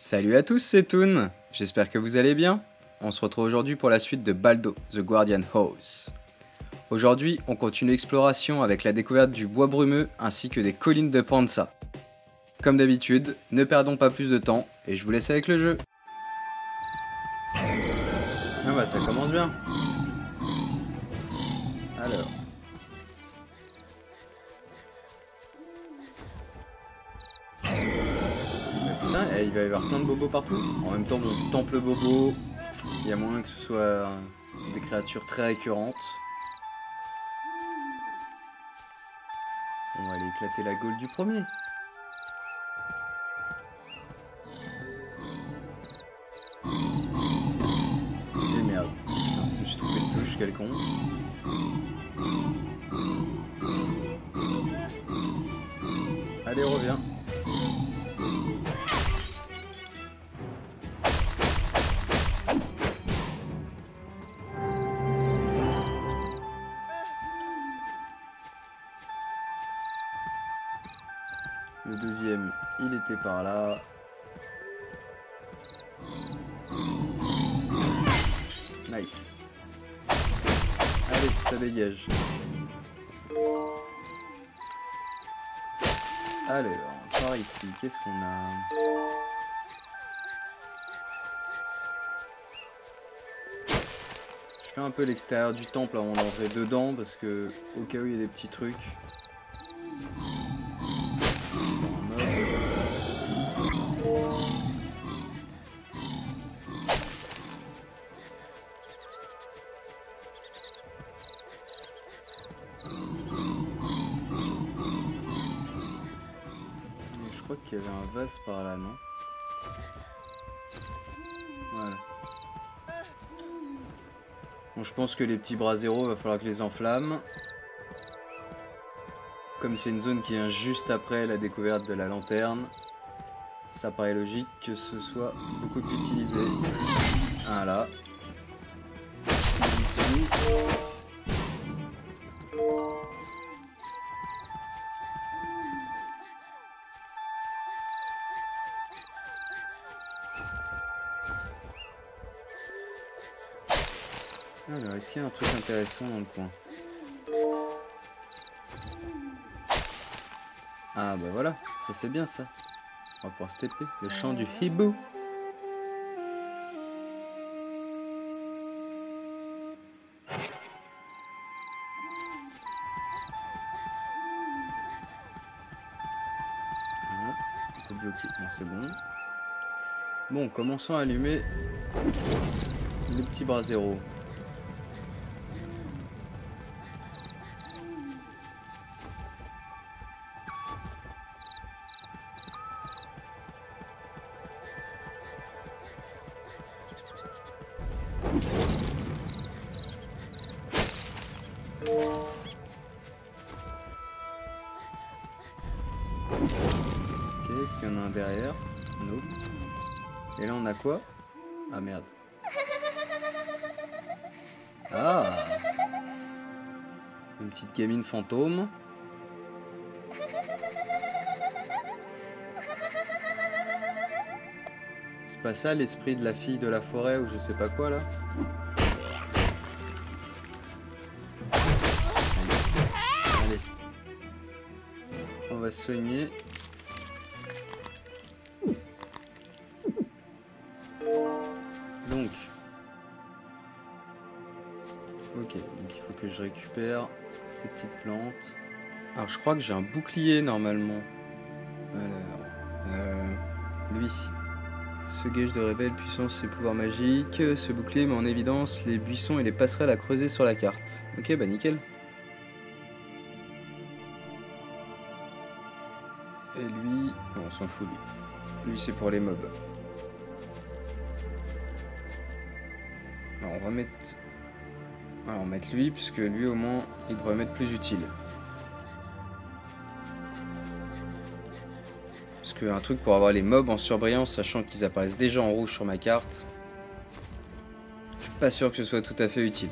Salut à tous, c'est Toon, j'espère que vous allez bien. On se retrouve aujourd'hui pour la suite de Baldo, The Guardian House. Aujourd'hui, on continue l'exploration avec la découverte du bois brumeux ainsi que des collines de Panza. Comme d'habitude, ne perdons pas plus de temps et je vous laisse avec le jeu. Ah bah ça commence bien. Alors. Putain, il va y avoir plein de bobos partout. En même temps, mon temple bobo, il y a moyen que ce soit des créatures très récurrentes. On va aller éclater la gaule du premier. Et merde. Je me suis trompé de touche, quel con. Allez, reviens. Le deuxième, il était par là. Nice. Allez, ça dégage. Alors, par ici, qu'est-ce qu'on a? Je fais un peu l'extérieur du temple avant d'entrer dedans parce que au cas où il y a des petits trucs. Je crois qu'il y avait un vase par là, non? Voilà. Bon, je pense que les petits bras zéro, va falloir que les enflamme. Comme c'est une zone qui vient juste après la découverte de la lanterne, ça paraît logique que ce soit beaucoup utilisé. Voilà. Ici. Alors, est-ce qu'il y a un truc intéressant dans le coin? Ah bah voilà, ça c'est bien ça. On va pouvoir se taper. Le chant du hibou. Voilà, on peut bloquer. Bon, c'est bon. Bon, commençons à allumer le petit bras zéro. Ok, est-ce qu'il y en a un derrière? Non. Et là on a quoi? Ah merde. Ah! Une petite gamine fantôme. C'est pas ça l'esprit de la fille de la forêt ou je sais pas quoi là? Allez. On va se soigner. Donc. Ok, donc il faut que je récupère ces petites plantes. Alors je crois que j'ai un bouclier normalement. Alors. Lui. Ce gage de révèle puissance et pouvoir magique. Ce bouclier met en évidence les buissons et les passerelles à creuser sur la carte. Ok, bah nickel. Et lui, on s'en fout lui. Lui c'est pour les mobs. Alors on va mettre... Alors on va mettre lui, puisque lui au moins il devrait m'être plus utile. Parce qu'un truc pour avoir les mobs en surbrillance, sachant qu'ils apparaissent déjà en rouge sur ma carte, je suis pas sûr que ce soit tout à fait utile.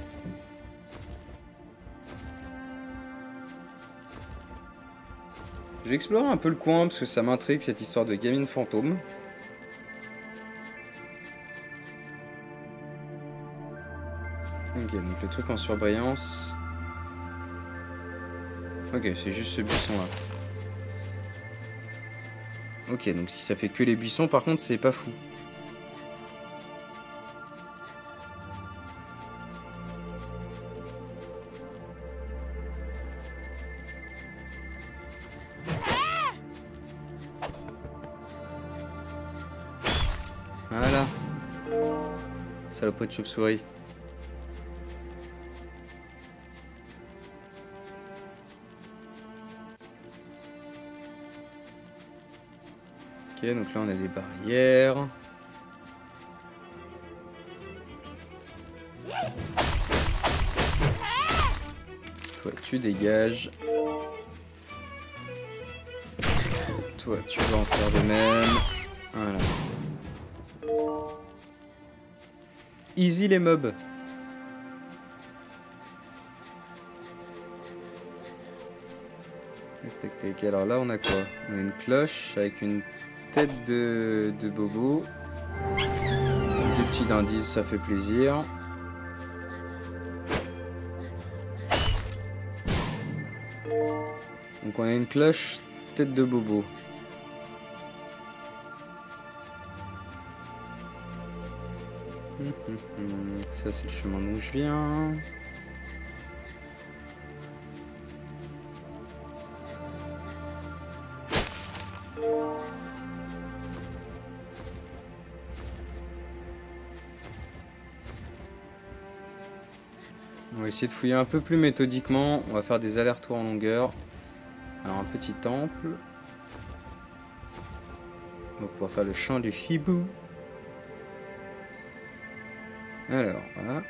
Je vais explorer un peu le coin parce que ça m'intrigue cette histoire de gamine fantôme. Ok, donc le truc en surbrillance... Ok, c'est juste ce buisson là. Ok, donc si ça fait que les buissons, par contre, c'est pas fou. Voilà. Saloperie de chauve-souris. Ok, donc là on a des barrières. Toi tu dégages. Toi tu vas en faire de même. Voilà. Easy les mobs. Tac tac tac. Alors là on a quoi? On a une cloche avec une tête de bobo. Des petits indices, ça fait plaisir. Donc on a une cloche, tête de bobo. Ça c'est le chemin d'où je viens. On va essayer de fouiller un peu plus méthodiquement. On va faire des allers-retours en longueur. Alors un petit temple. On va pouvoir faire le chant du hibou. Alors, voilà.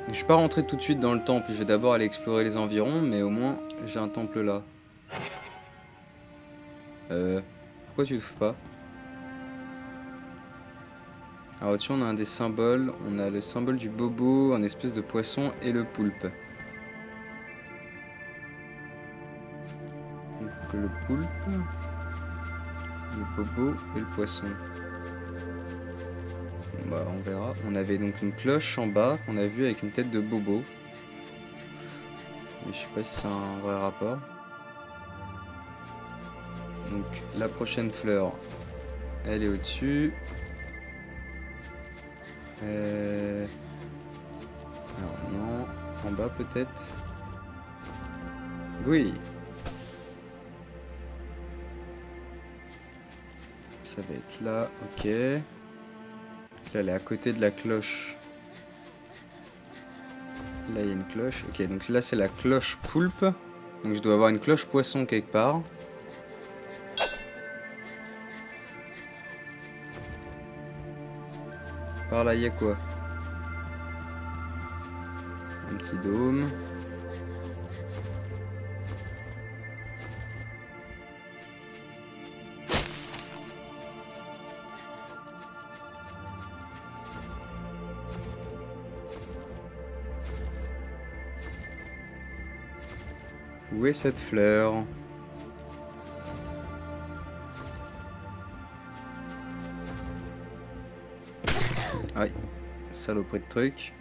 Je suis pas rentré tout de suite dans le temple. Je vais d'abord aller explorer les environs, mais au moins j'ai un temple là. Pourquoi tu ouvres pas? Alors au-dessus on a un des symboles. On a le symbole du bobo, un espèce de poisson et le poulpe. Donc le poulpe, le bobo et le poisson. Bah, on verra. On avait donc une cloche en bas qu'on a vue avec une tête de bobo. Mais je sais pas si c'est un vrai rapport. Donc la prochaine fleur, elle est au-dessus. Alors non, en bas peut-être. Oui. Ça va être là, ok. Là, elle est à côté de la cloche. Là, il y a une cloche. Ok, donc là, c'est la cloche poulpe. Donc, je dois avoir une cloche poisson quelque part. Par là, il y a quoi? Un petit dôme. Où est cette fleur? Aïe, saloperie de truc.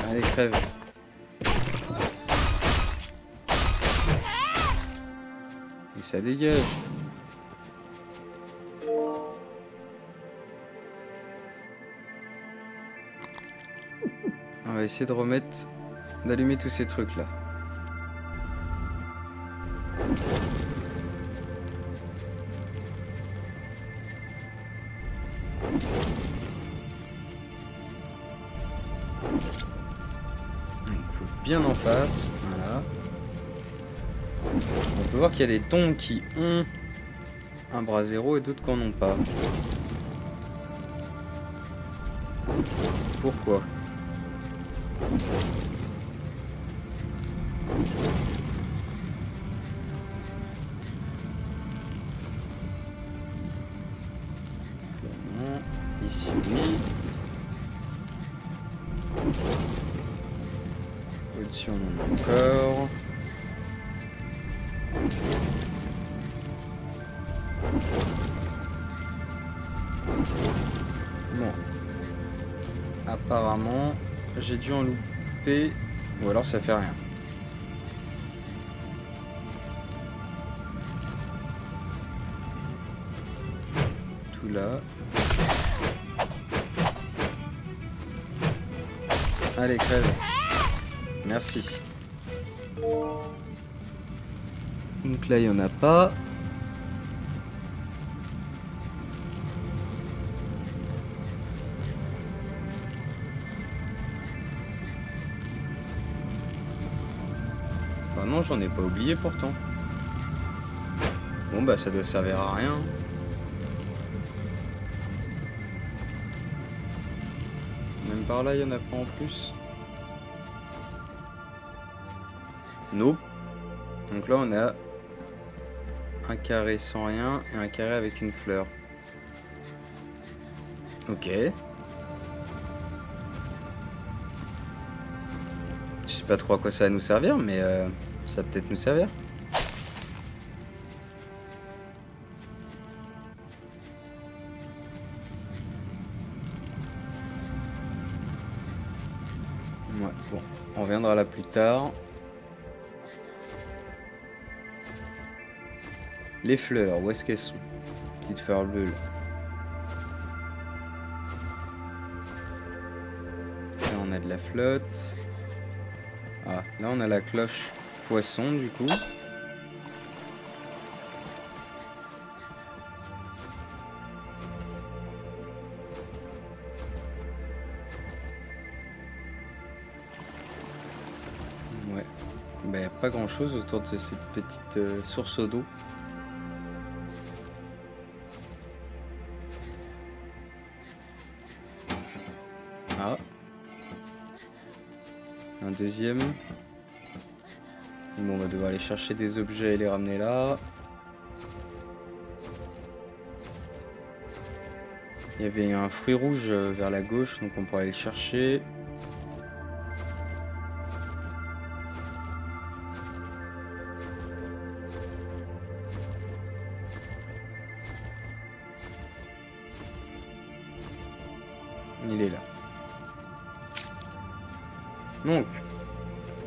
Allez, crève. Et ça dégage. On va essayer de remettre... d'allumer tous ces trucs là. Il faut bien en face, voilà. On peut voir qu'il y a des tombes qui ont un bras zéro et d'autres qui n'en ont pas. Pourquoi ? Ici, oui. Au-dessus, on en a encore. Bon. Apparemment, j'ai dû en louper. Ou alors ça fait rien. Tout là. Allez, crève. Merci. Donc là, il n'y en a pas. Bah non, j'en ai pas oublié pourtant. Bon bah ça doit servir à rien. Même par là, il y en a pas en plus. Nope. Donc là, on a un carré sans rien et un carré avec une fleur. Ok. Je sais pas trop à quoi ça va nous servir, mais ça va peut-être nous servir. Ouais, bon, on reviendra là plus tard. Les fleurs, où est-ce qu'elles sont? Petite fleur bleue là. Là on a de la flotte. Ah, là on a la cloche poisson du coup. Ouais, bah, y a pas grand chose autour de cette petite source d'eau. Ah. Un deuxième. Bon, on va devoir aller chercher des objets et les ramener là. Il y avait un fruit rouge vers la gauche, donc on pourrait aller le chercher. Il est là. Donc,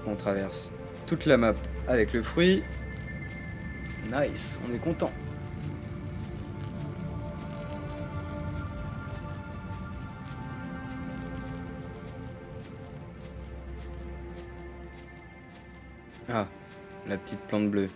on traverse toute la map avec le fruit. Nice, on est content. Ah, la petite plante bleue.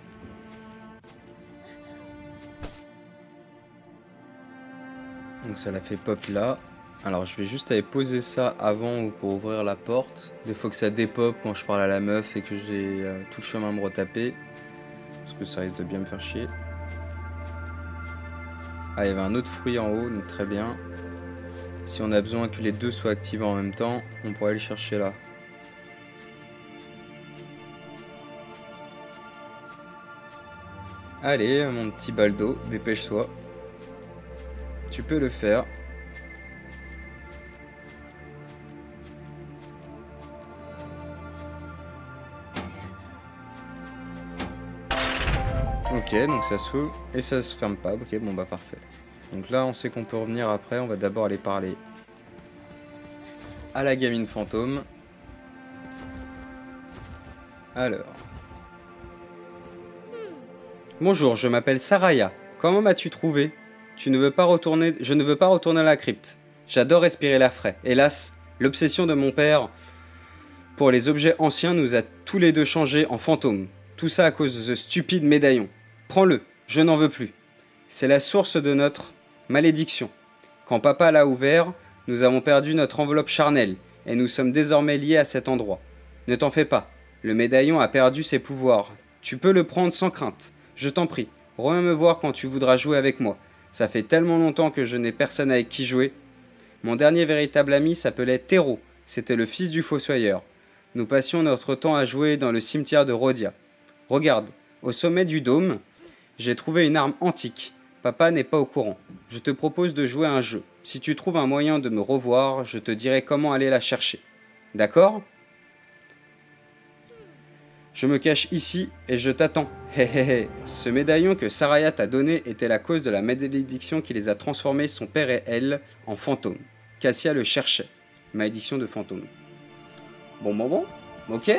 Donc ça la fait pop là. Alors je vais juste aller poser ça avant pour ouvrir la porte. Des fois que ça dépop quand je parle à la meuf et que j'ai tout le chemin à me retaper. Parce que ça risque de bien me faire chier. Ah, il y avait un autre fruit en haut, donc très bien. Si on a besoin que les deux soient activés en même temps, on pourrait aller chercher là. Allez, mon petit Baldo, dépêche-toi. Tu peux le faire. Ok, donc ça s'ouvre et ça se ferme pas. Ok, bon bah parfait. Donc là, on sait qu'on peut revenir après. On va d'abord aller parler à la gamine fantôme. Alors. Bonjour, je m'appelle Saraya. Comment m'as-tu trouvé? Je ne veux pas retourner à la crypte. J'adore respirer l'air frais. Hélas, l'obsession de mon père pour les objets anciens nous a tous les deux changés en fantômes. Tout ça à cause de ce stupide médaillon. Prends-le, je n'en veux plus. C'est la source de notre malédiction. Quand papa l'a ouvert, nous avons perdu notre enveloppe charnelle et nous sommes désormais liés à cet endroit. Ne t'en fais pas, le médaillon a perdu ses pouvoirs. Tu peux le prendre sans crainte. Je t'en prie, reviens me voir quand tu voudras jouer avec moi. Ça fait tellement longtemps que je n'ai personne avec qui jouer. Mon dernier véritable ami s'appelait Théro. C'était le fils du fossoyeur. Nous passions notre temps à jouer dans le cimetière de Rhodia. Regarde, au sommet du dôme, j'ai trouvé une arme antique. Papa n'est pas au courant. Je te propose de jouer à un jeu. Si tu trouves un moyen de me revoir, je te dirai comment aller la chercher. D'accord ? Je me cache ici et je t'attends. Hé hé hé. Ce médaillon que Saraya t'a donné était la cause de la malédiction qui les a transformés, son père et elle, en fantômes. Cassia le cherchait. Malédiction de fantôme. Bon. Ok.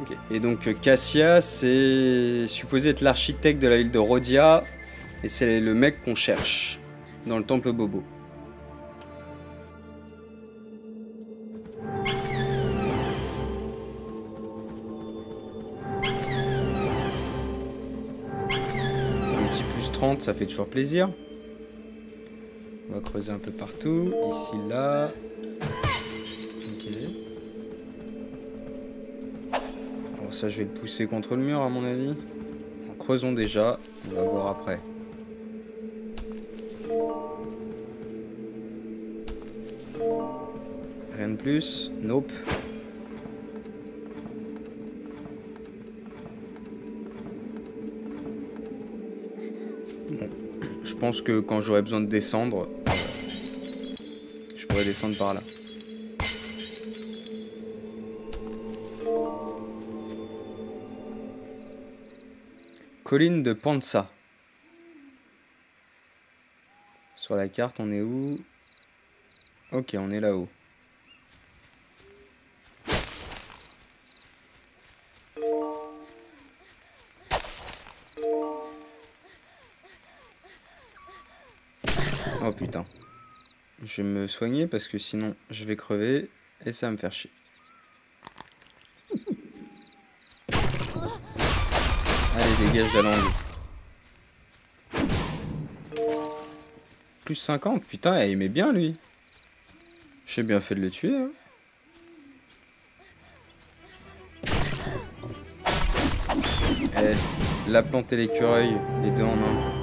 Ok. Et donc Cassia, c'est supposé être l'architecte de la ville de Rhodia. Et c'est le mec qu'on cherche dans le temple Bobo. Un petit plus 30, ça fait toujours plaisir. On va creuser un peu partout. Ici, là. Ok. Alors ça, je vais le pousser contre le mur, à mon avis. Creusons déjà. On va voir après. Rien de plus. Nope. Bon. Je pense que quand j'aurai besoin de descendre, je pourrais descendre par là. Colline de Pansa. Sur la carte, on est où? Ok, on est là-haut. Oh putain. Je vais me soigner parce que sinon je vais crever et ça va me faire chier. Allez, dégage la langue. Plus 50, putain, il aimait bien lui. J'ai bien fait de le tuer. Hein. Eh, la plante et l'écureuil, les deux en un.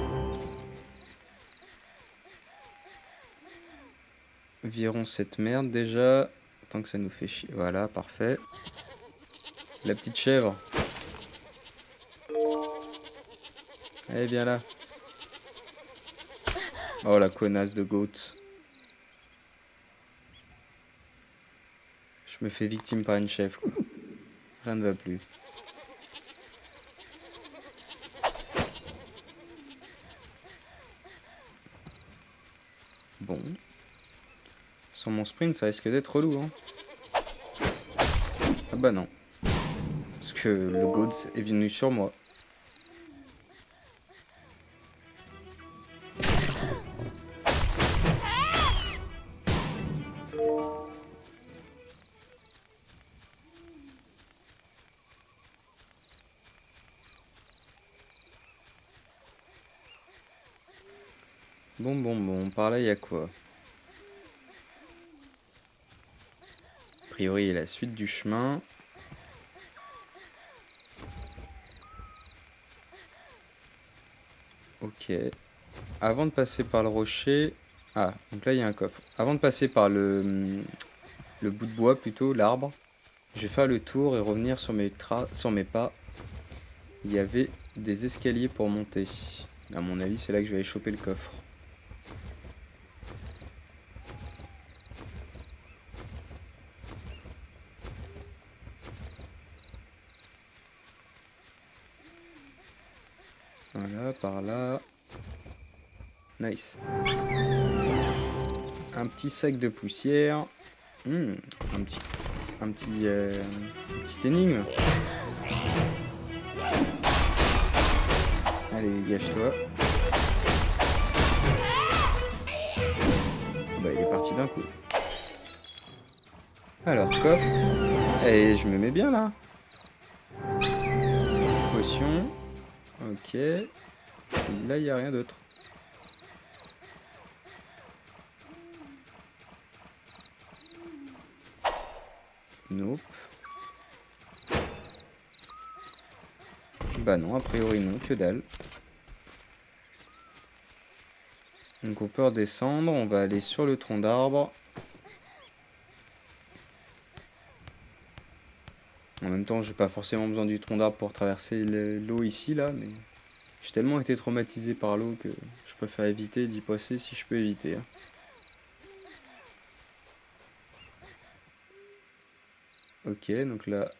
Virons cette merde déjà. Tant que ça nous fait chier. Voilà, parfait. La petite chèvre. Allez, viens là. Oh, la connasse de goat. Je me fais victime par une chèvre, quoi. Rien ne va plus. Bon. Sur mon sprint, ça risque d'être relou, hein. Ah bah non. Parce que le goat est venu sur moi. Bon, par là, il y a quoi? A priori, il y a la suite du chemin. Ok. Avant de passer par le rocher... Ah, donc là, il y a un coffre. Avant de passer par le bout de bois, plutôt, l'arbre, je vais faire le tour et revenir sur mes pas. Il y avait des escaliers pour monter. À mon avis, c'est là que je vais aller choper le coffre. Voilà, par là. Nice. Un petit sac de poussière. Un petit énigme. Allez, dégage-toi. Bah, il est parti d'un coup. Alors, coffre. Et je me mets bien là. Potion. Ok. Et là, il n'y a rien d'autre. Nope. Bah non, a priori non, que dalle. Donc on peut redescendre, on va aller sur le tronc d'arbre. En même temps, j'ai pas forcément besoin du tronc d'arbre pour traverser l'eau ici, là, mais j'ai tellement été traumatisé par l'eau que je préfère éviter d'y passer si je peux éviter. Hein. Ok, donc là,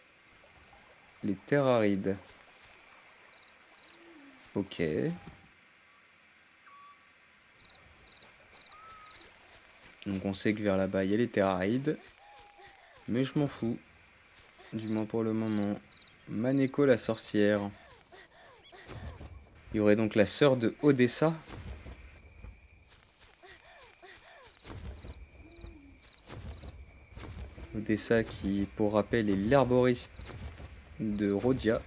les terres arides. Ok. Donc on sait que vers là-bas, il y a les Terrarides. Mais je m'en fous. Du moins pour le moment. Maneko la sorcière. Il y aurait donc la sœur de Odessa. Odessa qui, pour rappel, est l'herboriste de Rhodia.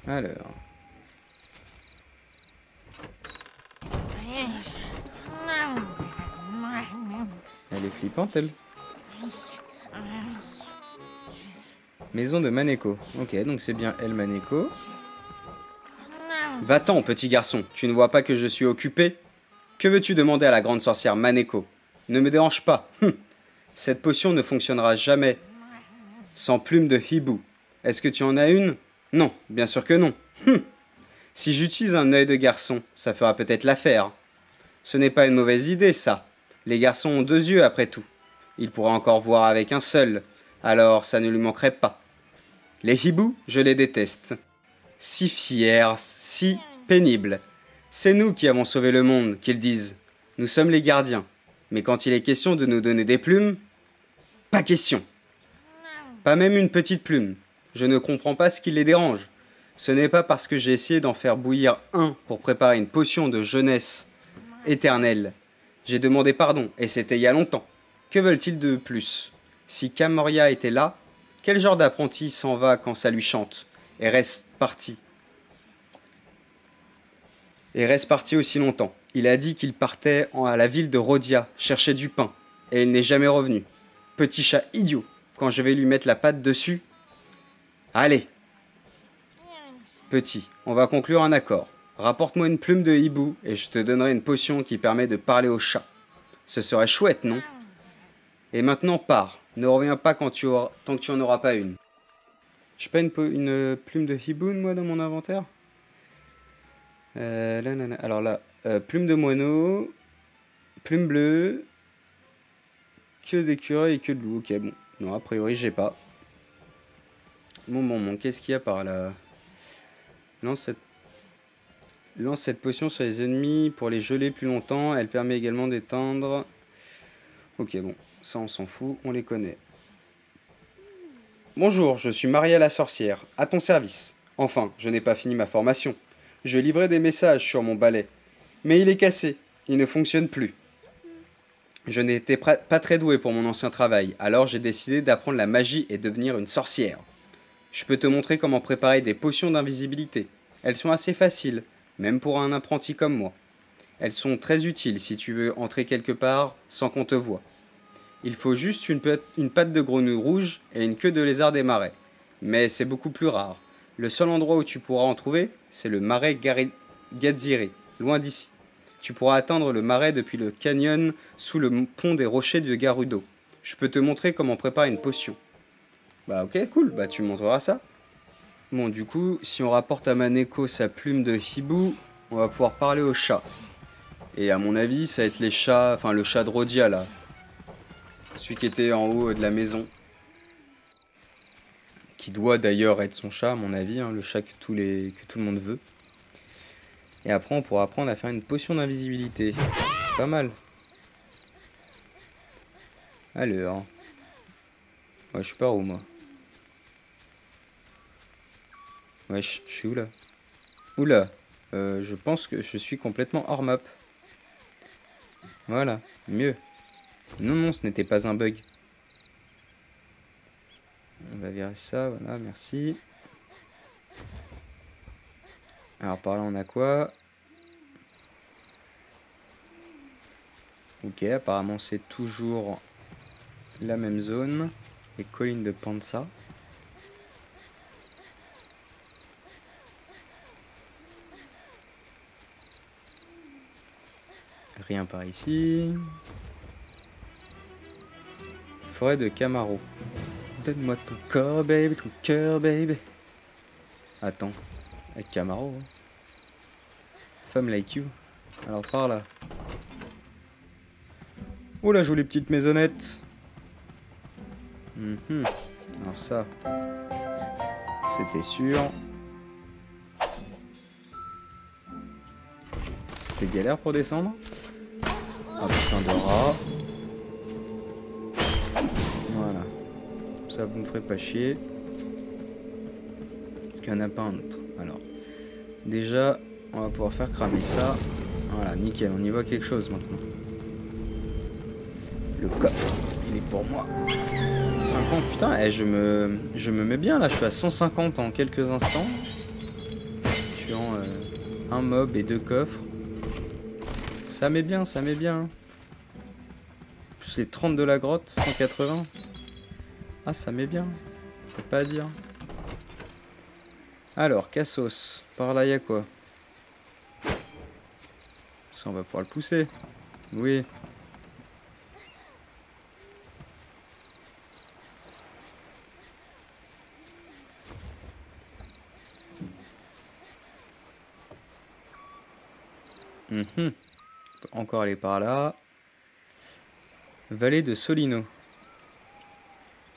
Alors. Elle est flippante, elle. Maison de Maneko. Ok, donc c'est bien elle, Maneko. Va-t'en, petit garçon. Tu ne vois pas que je suis occupé? Que veux-tu demander à la grande sorcière Maneko? Ne me dérange pas. Cette potion ne fonctionnera jamais sans plume de hibou. Est-ce que tu en as une? Non, bien sûr que non. Si j'utilise un œil de garçon, ça fera peut-être l'affaire. Ce n'est pas une mauvaise idée, ça. Les garçons ont 2 yeux, après tout. Il pourra encore voir avec un seul, alors ça ne lui manquerait pas. Les hiboux, je les déteste. Si fiers, si pénibles. C'est nous qui avons sauvé le monde, qu'ils disent. Nous sommes les gardiens. Mais quand il est question de nous donner des plumes, pas question. Pas même une petite plume. Je ne comprends pas ce qui les dérange. Ce n'est pas parce que j'ai essayé d'en faire bouillir un pour préparer une potion de jeunesse éternelle. J'ai demandé pardon, et c'était il y a longtemps. Que veulent-ils de plus? Si Camoria était là, quel genre d'apprenti s'en va quand ça lui chante, et reste parti aussi longtemps? Il a dit qu'il partait à la ville de Rhodia, chercher du pain, et il n'est jamais revenu. Petit chat idiot, quand je vais lui mettre la patte dessus. Allez. Petit, on va conclure un accord. Rapporte-moi une plume de hibou, et je te donnerai une potion qui permet de parler au chat. Ce serait chouette, non? Et maintenant, pars. Ne reviens pas tant que tu en auras pas une. J'ai pas une plume de hibou, moi, dans mon inventaire? Alors là, plume de moineau, plume bleue, que d'écureuil et que de loup. Ok, bon. Non, a priori, j'ai pas. Bon, qu'est-ce qu'il y a par là? Lance cette potion sur les ennemis pour les geler plus longtemps. Elle permet également d'étendre. Ok, bon. Ça, on s'en fout. On les connaît. Bonjour, je suis Maria la sorcière. À ton service. Enfin, je n'ai pas fini ma formation. Je livrais des messages sur mon balai. Mais il est cassé. Il ne fonctionne plus. Je n'étais pas très doué pour mon ancien travail. Alors j'ai décidé d'apprendre la magie et devenir une sorcière. Je peux te montrer comment préparer des potions d'invisibilité. Elles sont assez faciles, même pour un apprenti comme moi. Elles sont très utiles si tu veux entrer quelque part sans qu'on te voie. Il faut juste une patte de grenouille rouge et une queue de lézard des marais. Mais c'est beaucoup plus rare. Le seul endroit où tu pourras en trouver, c'est le marais Gadziré, loin d'ici. Tu pourras atteindre le marais depuis le canyon sous le pont des rochers de Garudo. Je peux te montrer comment préparer une potion. Bah ok, cool, bah tu me montreras ça. Bon, du coup, si on rapporte à Maneko sa plume de hibou, on va pouvoir parler au chat. Et à mon avis, ça va être les chats, enfin le chat de Rhodia là. Celui qui était en haut de la maison. Qui doit d'ailleurs être son chat, à mon avis, hein, le chat que tout le monde veut. Et après, on pourra apprendre à faire une potion d'invisibilité. C'est pas mal. Alors. Ouais, je suis pas où, moi. Wesh, je suis où, là? Oula. Je pense que je suis complètement hors map. Voilà, mieux. Non, ce n'était pas un bug. On va virer ça, voilà, merci. Alors par là on a quoi? Ok, apparemment c'est toujours la même zone. Les collines de Panza. Rien par ici. Forêt de Camaro. Donne-moi ton corps, baby, ton cœur, baby. Attends, avec Camaro. Hein. Femme like you. Alors par là. Oh la jolie petite maisonnette. Alors ça, c'était sûr. C'était galère pour descendre. Un putain de rat. Voilà. Ça, vous me ferez pas chier. Parce qu'il n'y en a pas un autre. Alors, déjà, on va pouvoir faire cramer ça. Voilà, nickel, on y voit quelque chose maintenant. Le coffre, il est pour moi. 50, putain, je me mets bien là, je suis à 150 en quelques instants. Tuant un mob et 2 coffres. Ça met bien, ça met bien. Plus les 30 de la grotte, 180. Ah, ça met bien. Faut pas dire. Alors, Cassos. Par là, y'a quoi? Ça, on va pouvoir le pousser. Oui. On peut encore aller par là. Vallée de Solino.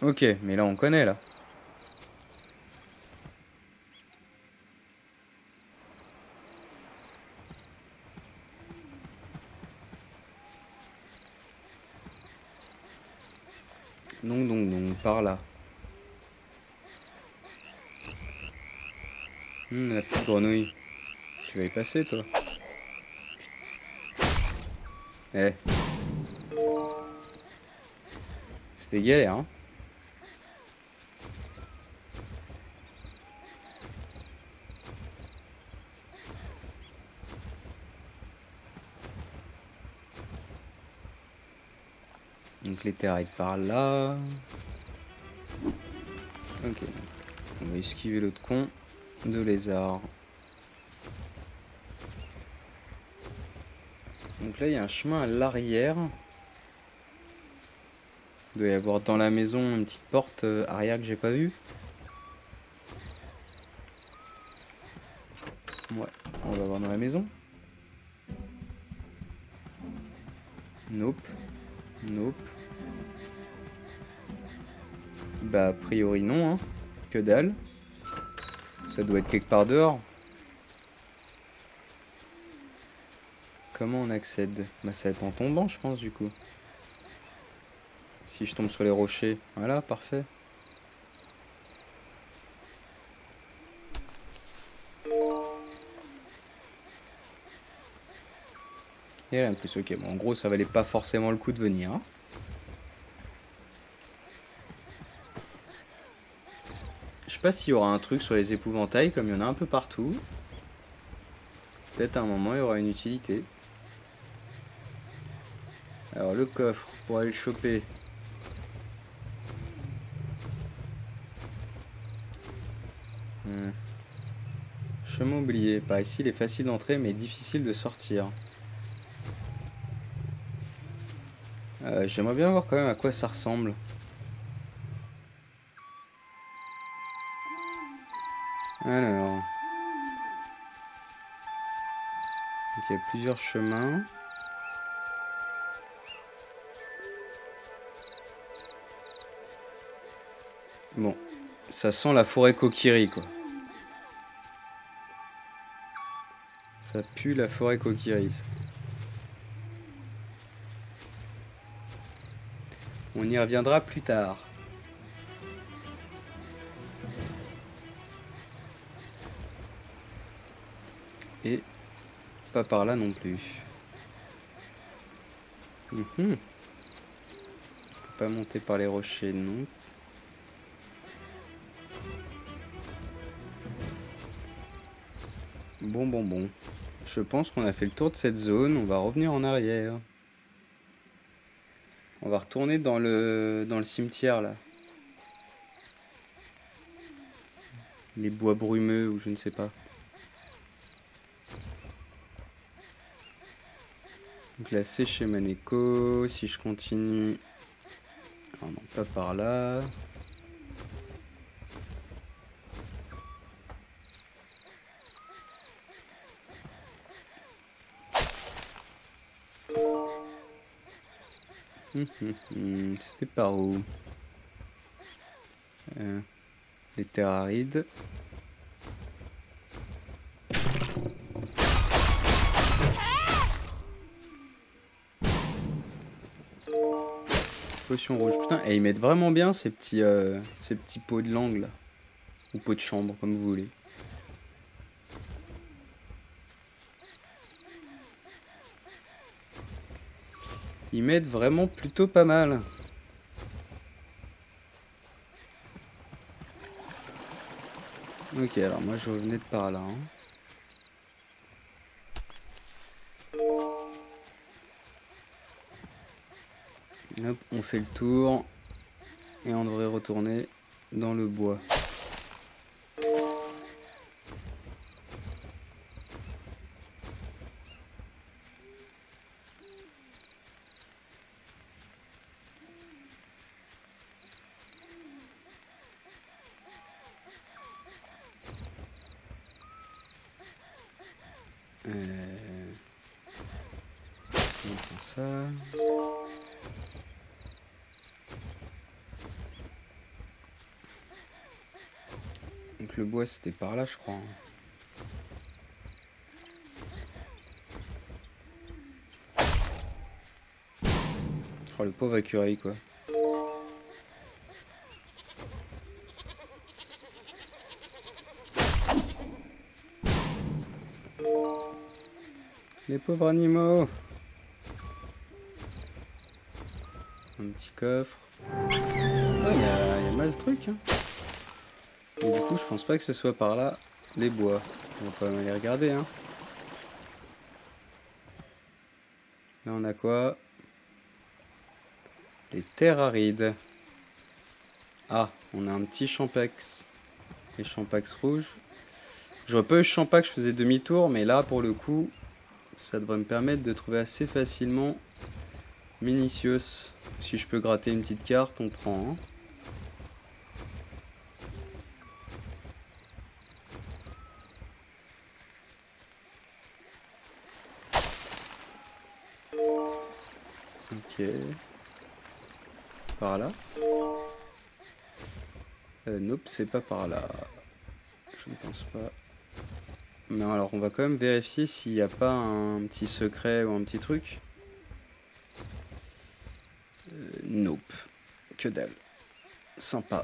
Ok, mais là, on connaît, là. Donc, par là. La petite grenouille. Tu vas y passer, toi. Eh. C'était galère, hein. Donc les terres par là. Ok. On va esquiver l'autre con de lézard. Donc là il y a un chemin à l'arrière. Il doit y avoir dans la maison une petite porte arrière que j'ai pas vue. Ouais, on va voir dans la maison. Nope. Nope. Bah a priori non, hein. Que dalle. Ça doit être quelque part dehors. Comment on accède? Bah ça va être en tombant je pense du coup. Si je tombe sur les rochers. Voilà, parfait. Et rien de plus, ok. Bon, en gros, ça valait pas forcément le coup de venir. Hein. Je sais pas s'il y aura un truc sur les épouvantails, comme il y en a un peu partout. Peut-être à un moment, il y aura une utilité. Alors, le coffre, pour aller le choper. Chemin oublié. Par ici, il est facile d'entrer, mais difficile de sortir. J'aimerais bien voir quand même à quoi ça ressemble. Alors. Donc, il y a plusieurs chemins. Bon. Ça sent la forêt Kokiri, quoi. Ça pue la forêt Kokiri, ça. On y reviendra plus tard. Et pas par là non plus. On peut pas monter par les rochers, non. Bon. Je pense qu'on a fait le tour de cette zone. On va revenir en arrière. On va retourner dans le cimetière là. Les bois brumeux ou je ne sais pas. Donc là c'est chez Maneko. Si je continue... Oh non, pas par là. C'était par où? Les terres arides. Potion rouge. Putain, et ils mettent vraiment bien ces petits pots de langue là. Ou pots de chambre, comme vous voulez. Ils mettent vraiment plutôt pas mal. Ok, alors moi je revenais de par là. Hein. Hop, on fait le tour. Et on devrait retourner dans le bois. On prend ça. Donc le bois c'était par là je crois. Oh le pauvre écureuil quoi. Les pauvres animaux. Un petit coffre. Oh, il y a masse de trucs. Hein. Et du coup, je pense pas que ce soit par là les bois. On va pas mal les regarder. Hein. Là, on a quoi? Les terres arides. Ah, on a un petit champax. Les champax rouges. J'aurais pas eu ce champax, je faisais demi-tour, mais là, pour le coup, ça devrait me permettre de trouver assez facilement Minicios. Si je peux gratter une petite carte, on prend. Hein. Ok. Par là. Nope, c'est pas par là. Je ne pense pas. Mais alors, on va quand même vérifier s'il n'y a pas un petit secret ou un petit truc. Nope. Que dalle. Sympa.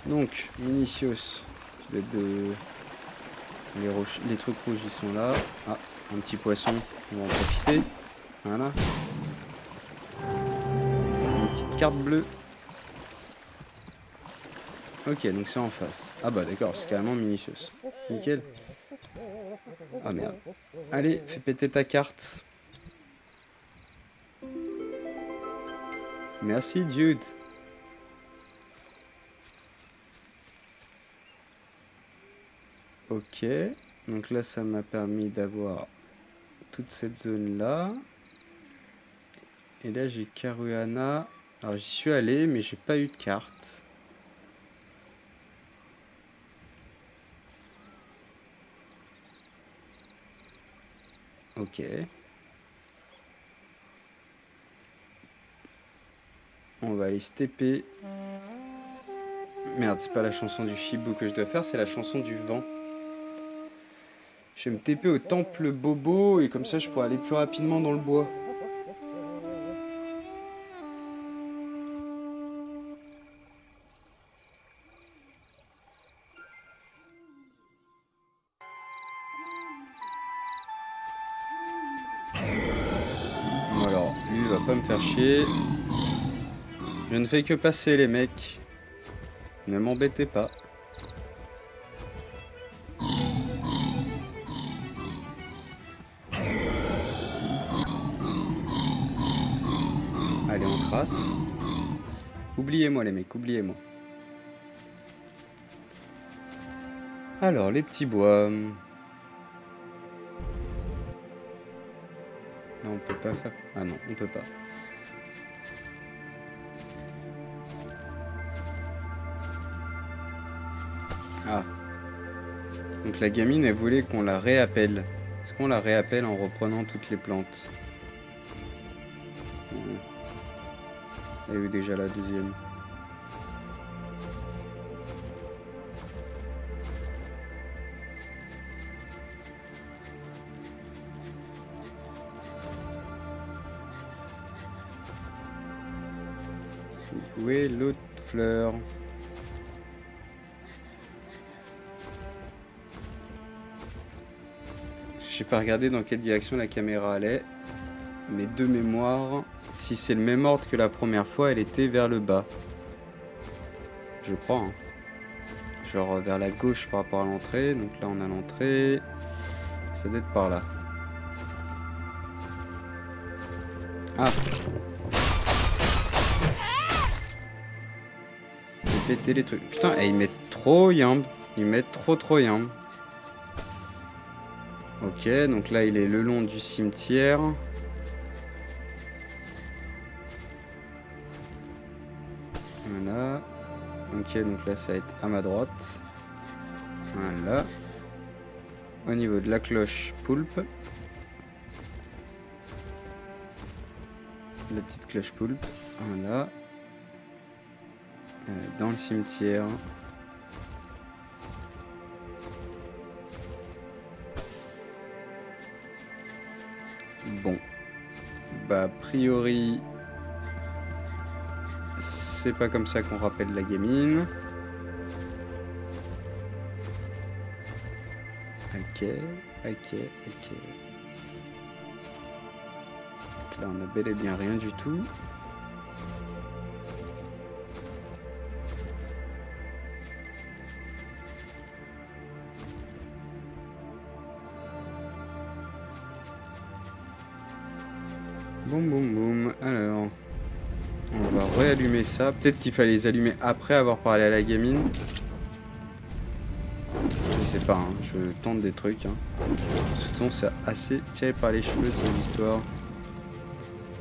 Donc, Minicios. Les trucs rouges, ils sont là. Ah, un petit poisson. On va en profiter. Voilà. Une petite carte bleue. Ok, donc c'est en face. Ah bah d'accord, c'est carrément Minicios. Nickel. Ah merde. Allez, fais péter ta carte. Merci, dude. Ok. Donc là, ça m'a permis d'avoir toute cette zone-là. Et là, j'ai Caruana. Alors, j'y suis allé, mais j'ai pas eu de carte. Ok. On va aller se TP. Merde, c'est pas la chanson du Fibou que je dois faire, c'est la chanson du vent. Je vais me TP au temple Bobo et comme ça je pourrai aller plus rapidement dans le bois. Alors, lui il va pas me faire chier. Je ne fais que passer les mecs. Ne m'embêtez pas. Allez, on trace. Oubliez-moi les mecs, oubliez-moi. Alors, les petits bois. Là, on peut pas faire... Ah non, on peut pas. Ah. Donc la gamine, elle voulait qu'on la réappelle. Est-ce qu'on la réappelle en reprenant toutes les plantes? Il y a eu déjà la deuxième. Où est l'autre fleur? J'ai pas regardé dans quelle direction la caméra allait. Mais de mémoire, si c'est le même ordre que la première fois, elle était vers le bas. Je crois. Hein. Genre vers la gauche par rapport à l'entrée. Donc là on a l'entrée. Ça doit être par là. Ah. J'ai pété les trucs. Putain, ils mettent trop yamb. Ils mettent trop yamb. Ok, donc là il est le long du cimetière. Voilà. Ok, donc là ça va être à ma droite. Voilà. Au niveau de la cloche poulpe. La petite cloche poulpe. Voilà. Dans le cimetière. Bon. Bah, a priori... C'est pas comme ça qu'on rappelle la gamine. Ok. Donc là, on a bel et bien rien du tout. Boum. Alors, on va réallumer ça. Peut-être qu'il fallait les allumer après avoir parlé à la gamine. Je sais pas, hein. Je tente des trucs. Hein. De toute façon, c'est assez tiré par les cheveux, cette histoire. De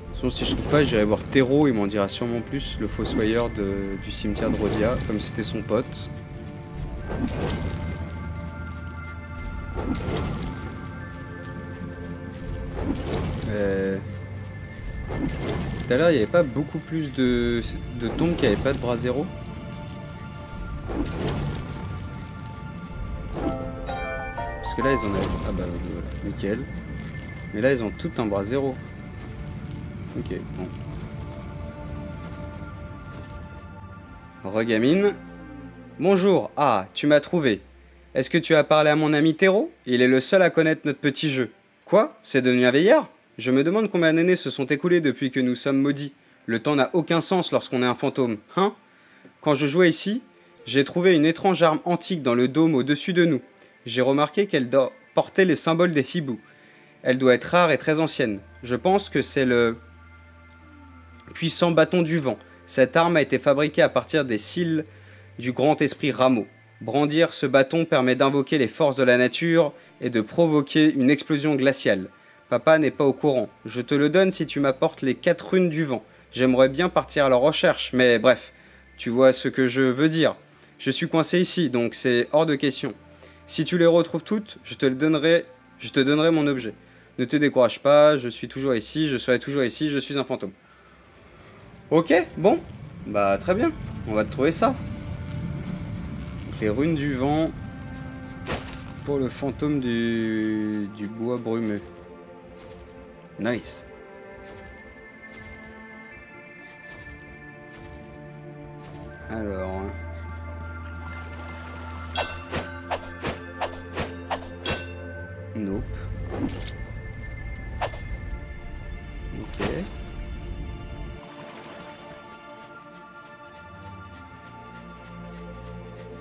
toute façon, si je trouve pas, j'irai voir Théro. Il m'en dira sûrement plus, le fossoyeur du cimetière de Rhodia, comme c'était son pote. Tout à l'heure, il n'y avait pas beaucoup plus de tombes qui n'avaient pas de bras zéro. Parce que là, ils en avaient... Ah bah voilà, nickel. Mais là, ils ont tout un bras zéro. Ok, bon. Regamine. Bonjour. Ah, tu m'as trouvé. Est-ce que tu as parlé à mon ami Théro? Il est le seul à connaître notre petit jeu. Quoi? C'est devenu un veilleur? Je me demande combien d'années se sont écoulées depuis que nous sommes maudits. Le temps n'a aucun sens lorsqu'on est un fantôme, hein? Quand je jouais ici, j'ai trouvé une étrange arme antique dans le dôme au-dessus de nous. J'ai remarqué qu'elle portait les symboles des hiboux. Elle doit être rare et très ancienne. Je pense que c'est le puissant bâton du vent. Cette arme a été fabriquée à partir des cils du grand esprit Rameau. Brandir ce bâton permet d'invoquer les forces de la nature et de provoquer une explosion glaciale. Papa n'est pas au courant. Je te le donne si tu m'apportes les 4 runes du vent. J'aimerais bien partir à leur recherche, mais bref, tu vois ce que je veux dire. Je suis coincé ici, donc c'est hors de question. Si tu les retrouves toutes, je te donnerai mon objet. Ne te décourage pas, je suis toujours ici, je serai toujours ici, je suis un fantôme. Ok, bon, bah très bien, on va te trouver ça. Donc, les runes du vent pour le fantôme du bois brumeux. Nice. Alors... Nope. Ok.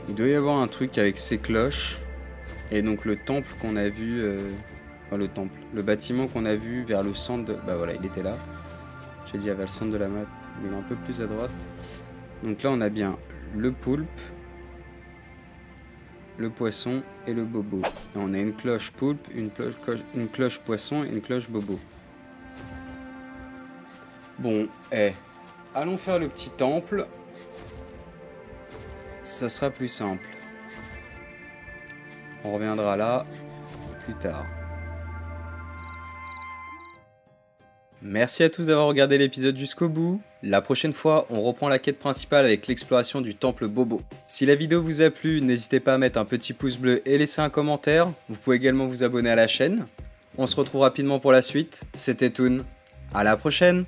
Il doit y avoir un truc avec ces cloches. Et donc le temple qu'on a vu... Enfin, le temple. Le bâtiment qu'on a vu vers le centre de... Bah voilà, il était là. J'ai dit vers le centre de la map. Mais il est un peu plus à droite. Donc là, on a bien le poulpe, le poisson et le bobo. Et on a une cloche poulpe, une cloche poisson et une cloche bobo. Bon, allons faire le petit temple. Ça sera plus simple. On reviendra là plus tard. Merci à tous d'avoir regardé l'épisode jusqu'au bout. La prochaine fois, on reprend la quête principale avec l'exploration du temple Bobo. Si la vidéo vous a plu, n'hésitez pas à mettre un petit pouce bleu et laisser un commentaire. Vous pouvez également vous abonner à la chaîne. On se retrouve rapidement pour la suite. C'était Toon. À la prochaine!